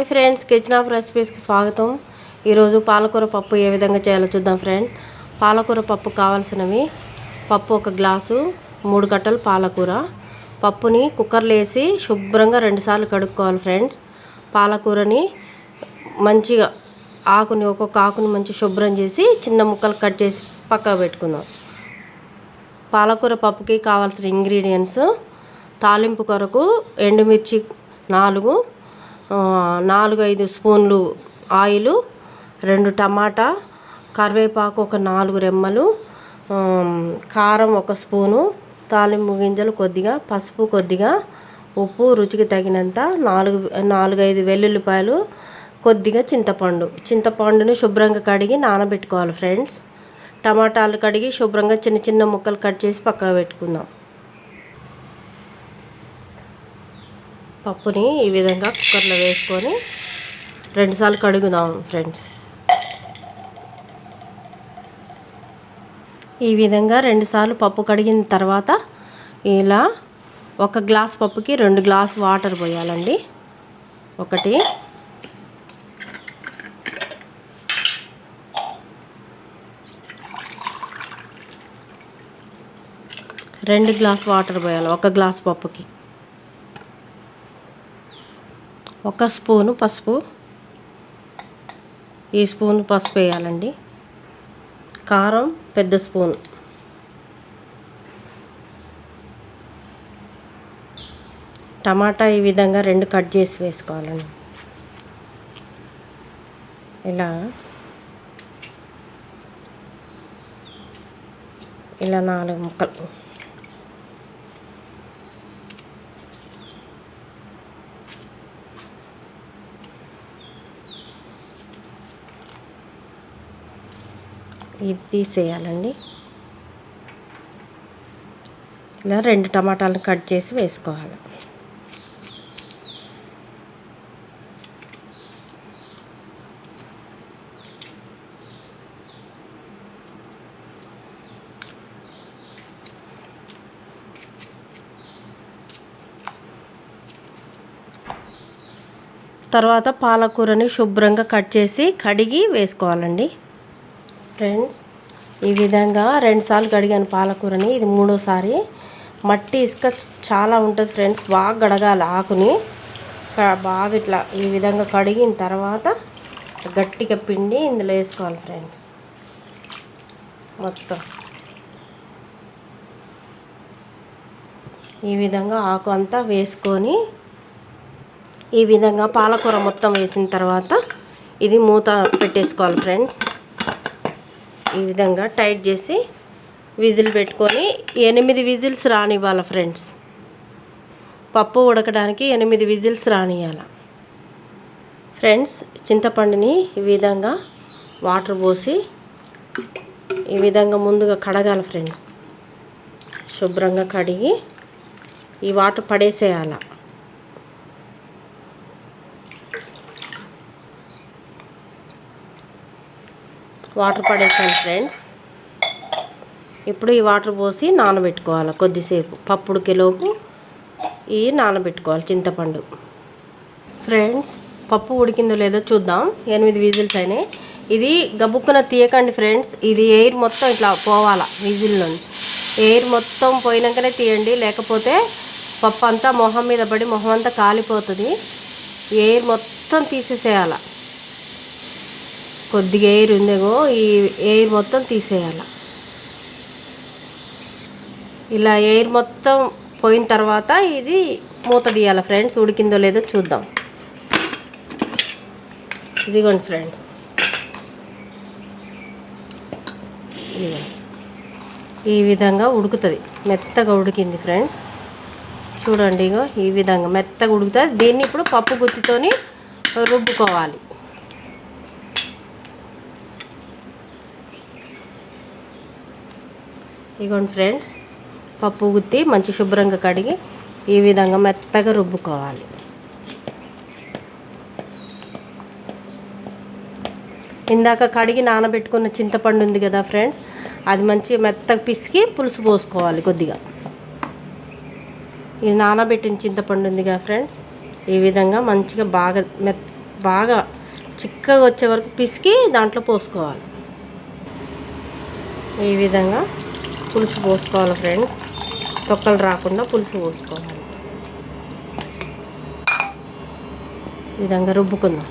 Hi friends, kitchen of రెసిపీస్కి స్వాగతం. ఈరోజు పాలకూర పప్పు ఏ విధంగా చేయాలో చూద్దాం ఫ్రెండ్. పాలకూర పప్పు కావాల్సినవి: పప్పు 1 గ్లాసు, 3 కట్టలు పాలకూర. పప్పుని కుక్కర్లో వేసి శుభ్రంగా 2 సార్లు కడుక్కోవాలి ఫ్రెండ్స్. పాలకూరని మంచిగా ఒక్కొక్క ఆకుని మంచి శుభ్రం చేసి చిన్న ముక్కలు కట్ చేసి పక్కకు పెట్టుకుందాం. పాలకూర పప్పుకి కావాల్సిన ఇంగ్రీడియంట్స్: తాలింపు కొరకు ఎండుమిర్చి 4-5 స్పూన్లు ఆయిలు, 2 టమాటా, కరివేపాకు 4 రెమ్మలు, కారం 1 స్పూను, తాలింపు గింజలు కొద్దిగా, పసుపు కొద్దిగా, ఉప్పు రుచికి తగినంత, 4-5 వెల్లుల్లిపాయలు, కొద్దిగా చింతపండుని శుభ్రంగా కడిగి నానబెట్టుకోవాలి ఫ్రెండ్స్. టమాటాలు కడిగి శుభ్రంగా చిన్న చిన్న ముక్కలు కట్ చేసి పక్కకు పెట్టుకుందాం. పప్పుని ఈ విధంగా కుక్కర్లో వేసుకొని 2 సార్లు కడుగుదాం ఫ్రెండ్స్. ఈ విధంగా 2 సార్లు పప్పు కడిగిన తర్వాత ఇలా 1 గ్లాస్ పప్పుకి 2 గ్లాస్ వాటర్ పోయాలండి. 1 2 గ్లాస్ వాటర్ పోయాలి 1 గ్లాస్ పప్పుకి. 1 స్పూను పసుపు, ఈ స్పూన్ పసుపు వేయాలండి. కారం పెద్ద స్పూన్, టమాటా ఈ విధంగా 2 కట్ చేసి వేసుకోవాలండి. ఇలా 4 ముక్కలు. ఇది తీసేయాలండి. ఇలా 2 టమాటాలను కట్ చేసి వేసుకోవాలి. తర్వాత పాలకూరని శుభ్రంగా కట్ చేసి కడిగి వేసుకోవాలండి ఫ్రెండ్స్. ఈ విధంగా 2 సార్లు కడిగాను పాలకూరని, ఇది 3వసారి. మట్టి ఇసుక చాలా ఉంటుంది ఫ్రెండ్స్, బాగా కడగాలి. ఆకుని బాగా ఇట్లా ఈ విధంగా కడిగిన తర్వాత గట్టిగా పిండి ఇందులో వేసుకోవాలి ఫ్రెండ్స్. మొత్తం ఈ విధంగా ఆకు అంతా వేసుకొని ఈ విధంగా పాలకూర మొత్తం వేసిన తర్వాత ఇది మూత పెట్టేసుకోవాలి ఫ్రెండ్స్. ఈ విధంగా టైట్ చేసి విజిల్ పెట్టుకొని 8 విజిల్స్ రానివ్వాలి ఫ్రెండ్స్. పప్పు ఉడకడానికి 8 విజిల్స్ రానివ్వాలి ఫ్రెండ్స్. చింతపండుని ఈ విధంగా వాటర్ పోసి ఈ విధంగా ముందుగా కడగాలి ఫ్రెండ్స్. శుభ్రంగా కడిగి ఈ వాటర్ పడేసేయాలి. వాటర్ పడేసాను ఫ్రెండ్స్. ఇప్పుడు ఈ వాటర్ పోసి నానబెట్టుకోవాలి కొద్దిసేపు. పప్పు ఉడికేలోపు ఈ నానబెట్టుకోవాలి చింతపండు. ఫ్రెండ్స్, పప్పు ఉడికిందో లేదో చూద్దాం. 8 విజిల్స్ అయినాయి. ఇది గబుక్కున తీయకండి ఫ్రెండ్స్, ఇది ఎయిర్ మొత్తం ఇట్లా పోవాలా విజిల్లో. ఎయిర్ మొత్తం పోయినాకనే తీయండి, లేకపోతే పప్పు అంతా మొహం మీద పడి మొహం అంతా కాలిపోతుంది. ఎయిర్ మొత్తం తీసేసేయాల. కొద్దిగా ఎయిర్ ఉందేగో, ఈ ఎయిర్ మొత్తం తీసేయాలి. ఇలా ఎయిర్ మొత్తం పోయిన తర్వాత ఇది మూత తీయాలి ఫ్రెండ్స్. ఉడికిందో లేదో చూద్దాం. ఇదిగోండి ఫ్రెండ్స్, ఈ విధంగా ఉడుకుతుంది. మెత్తగా ఉడికింది ఫ్రెండ్స్, చూడండి. ఇగో ఈ విధంగా మెత్తగా ఉడుకుతుంది. దీన్ని ఇప్పుడు పప్పు గుత్తితోని రుబ్బుకోవాలి. ఇగోండి ఫ్రెండ్స్, పప్పు గుత్తి మంచి శుభ్రంగా కడిగి ఈ విధంగా మెత్తగా రుబ్బుకోవాలి. ఇందాక కడిగి నానబెట్టుకున్న చింతపండు ఉంది కదా ఫ్రెండ్స్, అది మంచి మెత్తగా పిసికి పులుసు పోసుకోవాలి కొద్దిగా. ఇది నానబెట్టిన చింతపండు ఉంది కదా ఫ్రెండ్స్, ఈ విధంగా మంచిగా బాగా బాగా చిక్కగా వచ్చే వరకు పిసికి దాంట్లో పోసుకోవాలి. ఈ విధంగా పులుసు పోసుకోవాలి ఫ్రెండ్స్. తొక్కలు రాకుండా పులుసు పోసుకోవాలి. ఈ విధంగా రుబ్బుకుందాం.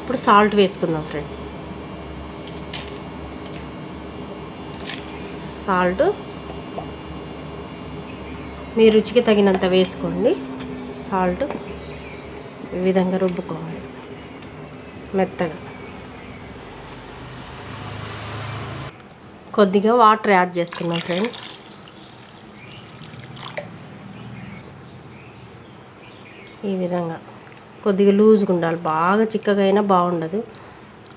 ఇప్పుడు సాల్ట్ వేసుకుందాం ఫ్రెండ్స్. సాల్ట్ మీ రుచికి తగినంత వేసుకోండి. సాల్ట్ ఈ విధంగా రుబ్బుకోవాలి మెత్తగా. కొద్దిగా వాటర్ యాడ్ చేసుకున్నాం ఫ్రెండ్స్. ఈ విధంగా కొద్దిగా లూజ్గా ఉండాలి. బాగా చిక్కగా అయినా బాగుండదు,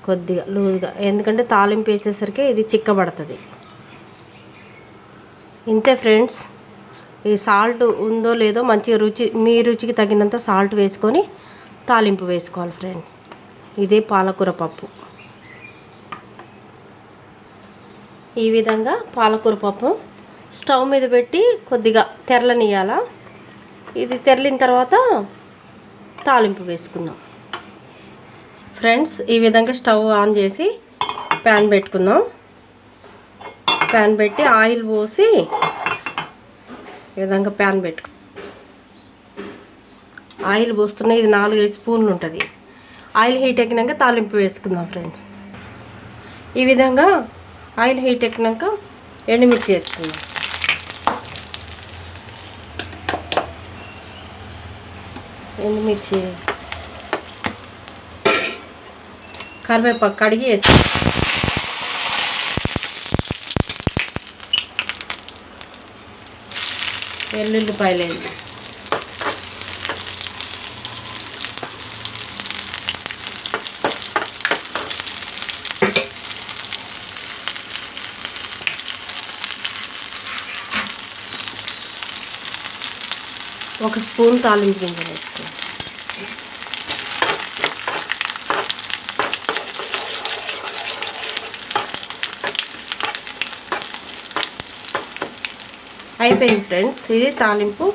కొద్దిగా లూజ్గా, ఎందుకంటే తాలింపు వేసేసరికి ఇది చిక్కబడుతుంది. ఇంతే ఫ్రెండ్స్. ఈ సాల్ట్ ఉందో లేదో మంచిగా మీ రుచికి తగినంత సాల్ట్ వేసుకొని తాలింపు వేసుకోవాలి ఫ్రెండ్స్. ఇదే పాలకూర పప్పు. ఈ విధంగా పాలకూర పప్పు స్టవ్ మీద పెట్టి కొద్దిగా తెరలనియాల. ఇది తెరలిన తర్వాత తాలింపు వేసుకుందాం ఫ్రెండ్స్. ఈ విధంగా స్టవ్ ఆన్ చేసి ప్యాన్ పెట్టుకుందాం. ప్యాన్ పెట్టి ఆయిల్ పోసి ఈ విధంగా ప్యాన్ పెట్టుకు ఆయిల్ పోస్తున్నాయి. ఇది 4-5 స్పూన్లు ఉంటుంది. ఆయిల్ హీట్ ఎక్కినాక తాలింపు వేసుకుందాం ఫ్రెండ్స్. ఈ విధంగా ఆయిల్ హీట్ ఎక్కినాక ఎండుమిర్చి వేసుకుందాం. ఎండుమిర్చి, కరివేపాకు కడిగి వేసి వెల్లుల్లిపాయలు వేసి ఒక స్పూన్ తాలింపు గింజలు వేసుకోండి. అయిపోయింది ఫ్రెండ్స్. ఇది తాలింపు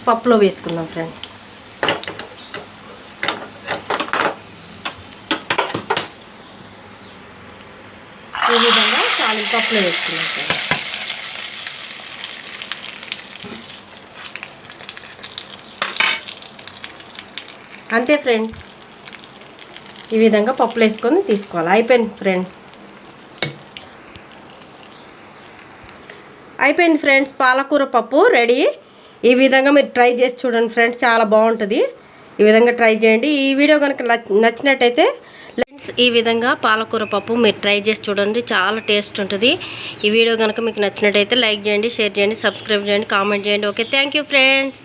పప్పులో వేసుకుందాం ఫ్రెండ్స్. ఈ విధంగా తాలింపు పప్పులో వేసుకుందాం ఫ్రెండ్స్. అంతే ఫ్రెండ్. ఈ విధంగా పప్పులు వేసుకొని తీసుకోవాలి. అయిపోయింది ఫ్రెండ్స్. అయిపోయింది ఫ్రెండ్స్. పాలకూర పప్పు రెడీ. ఈ విధంగా మీరు ట్రై చేసి చూడండి ఫ్రెండ్స్, చాలా బాగుంటుంది. ఈ విధంగా ట్రై చేయండి. ఈ వీడియో కనుక నచ్చినట్టయితే ఫ్రెండ్స్, ఈ విధంగా పాలకూర పప్పు మీరు ట్రై చేసి చూడండి, చాలా టేస్ట్ ఉంటుంది. ఈ వీడియో కనుక మీకు నచ్చినట్టయితే లైక్ చేయండి, షేర్ చేయండి, సబ్స్క్రైబ్ చేయండి, కామెంట్ చేయండి. Okay, thank you friends.